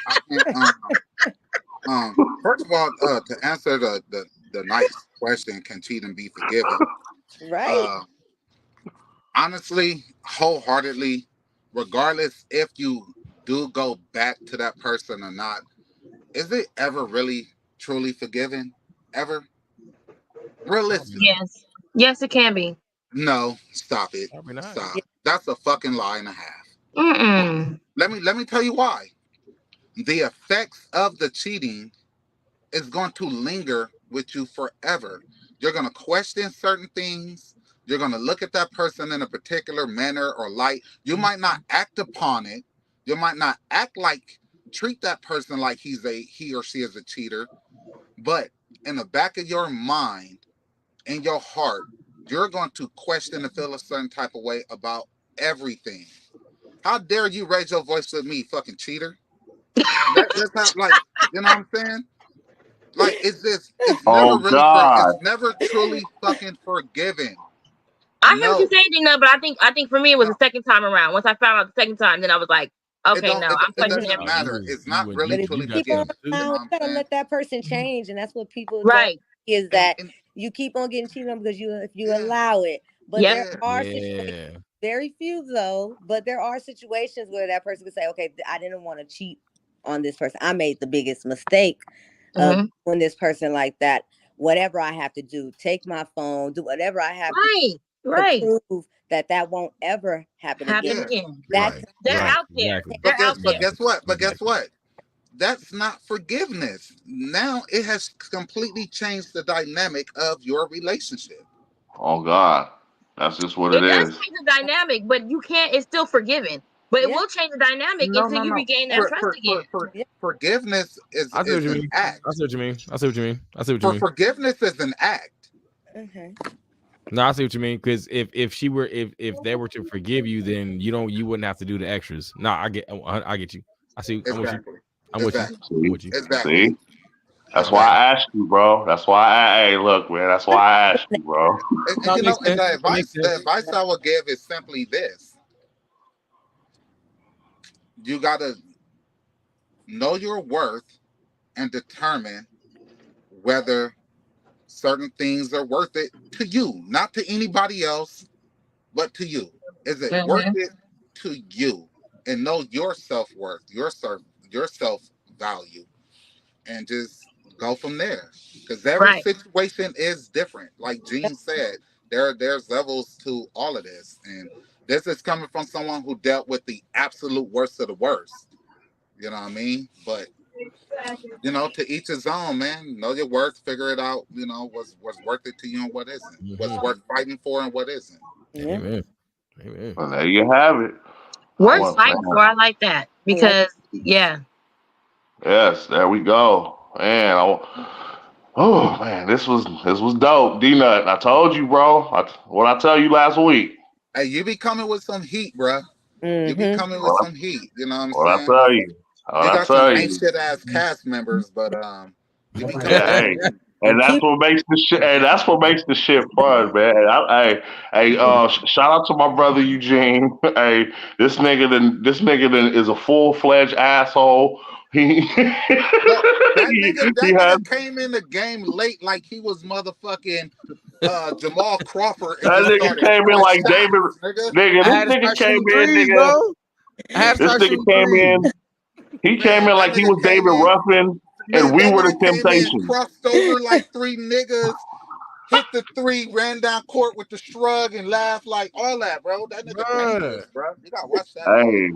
first of all, to answer the nice question, can cheating be forgiven? Right. Honestly, wholeheartedly, regardless if you do go back to that person or not, is it ever really truly forgiven? Ever? Realistically? Yes, it can be. No, stop it. Stop. That's a fucking lie and a half. Let me tell you why. The effects of the cheating is going to linger with you forever. You're going to question certain things. You're going to look at that person in a particular manner or light. You might not act upon it. You might not act like, treat that person like he or she is a cheater. But in the back of your mind, in your heart, you're going to question and feel a certain type of way about everything. How dare you raise your voice with me, fucking cheater? That's not like, you know what I'm saying? Like, it's never truly fucking forgiven. I hear what you're saying, Dina, but I think for me it was the second time around. Once I found out the second time, then I was like, okay, no, I'm questioning everything. Matter. It's not really truly forgiven. You gotta let that person change, and that's what people right is that you keep on getting cheated on because if you allow it. But there are situations, very few though, but there are situations where that person could say, okay, I didn't want to cheat on this person. I made the biggest mistake of doing this person like that. Whatever I have to do, take my phone, do whatever I have to prove that won't ever happen again. They're out there. But guess what? That's not forgiveness. Now it has completely changed the dynamic of your relationship. Oh God. That's just what it is. It does change the dynamic, but you can't, it's still forgiven. But it will change the dynamic until you regain that trust again. Forgiveness is an act. I see what you mean. Forgiveness is an act. Okay. No, I see what you mean. Because if they were to forgive you, then you wouldn't have to do the extras. No, I get you. I see. I'm with you. Exactly. See? That's why I asked you, bro. That's why hey, look, man. That's why I asked you, bro. The advice I would give is simply this: you gotta know your worth and determine whether certain things are worth it to you, not to anybody else, but to you. Is it worth it to you? And know your self-worth, your self-value, and just go from there. Because every situation is different. Like Gene said, there's levels to all of this. And this is coming from someone who dealt with the absolute worst of the worst. You know what I mean? But to each his own, man. Know your worth, figure it out, what's worth it to you and what isn't. What's worth fighting for and what isn't. Amen. Well, there you have it. Worth fighting for, I like that. Because yes, there we go. Man, man, this was dope. D-Nut, I told you, bro. What I tell you last week. Hey, you be coming with some heat, bro. You be coming with some heat. You know what I'm saying? I tell you. You got some ancient ass cast members, but you be coming. And that's what makes the shit. And that's what makes the shit fun, man. Shout out to my brother Eugene. Hey, this nigga is a full-fledged asshole. That nigga came in the game late like he was motherfucking Jamal Crawford. That nigga came in like David. Nigga, this nigga came in, nigga. This nigga came in. He came in like he was David Ruffin, and we were the Temptations. Crossed over like three niggas, hit the three, ran down court with the shrug and laughed like all that, bro. That nigga, bro. You gotta watch that. Hey.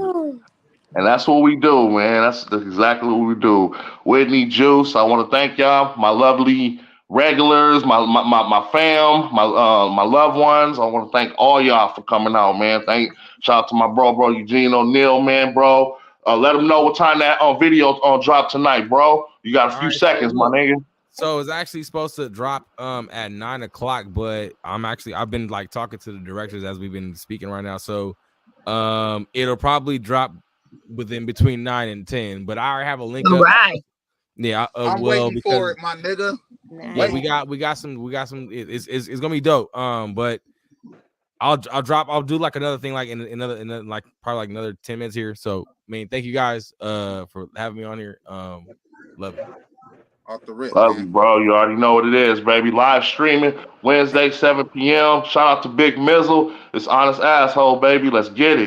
And that's what we do, man. That's exactly what we do. Whitney Juice, I want to thank y'all, my lovely regulars, my fam, my loved ones. I want to thank all y'all for coming out, man. Shout out to my bro Eugene O'Neal, man, bro. Let them know what time that video drop tonight, bro. You got a few seconds, my nigga. So it's actually supposed to drop at 9 o'clock, but I've been like talking to the directors as we've been speaking right now. So it'll probably drop between 9 and 10, but I already have a link up. Right. Yeah, I'm waiting for it, my nigga. Yeah, we got some. It's gonna be dope. But I'll do like another thing, like in another like probably like another 10 minutes here. So thank you guys for having me on here. Love it. Off the rip, love you, bro. You already know what it is, baby. Live streaming Wednesday 7 p.m. Shout out to Big Mizzle. It's Honest Asshole, baby. Let's get it.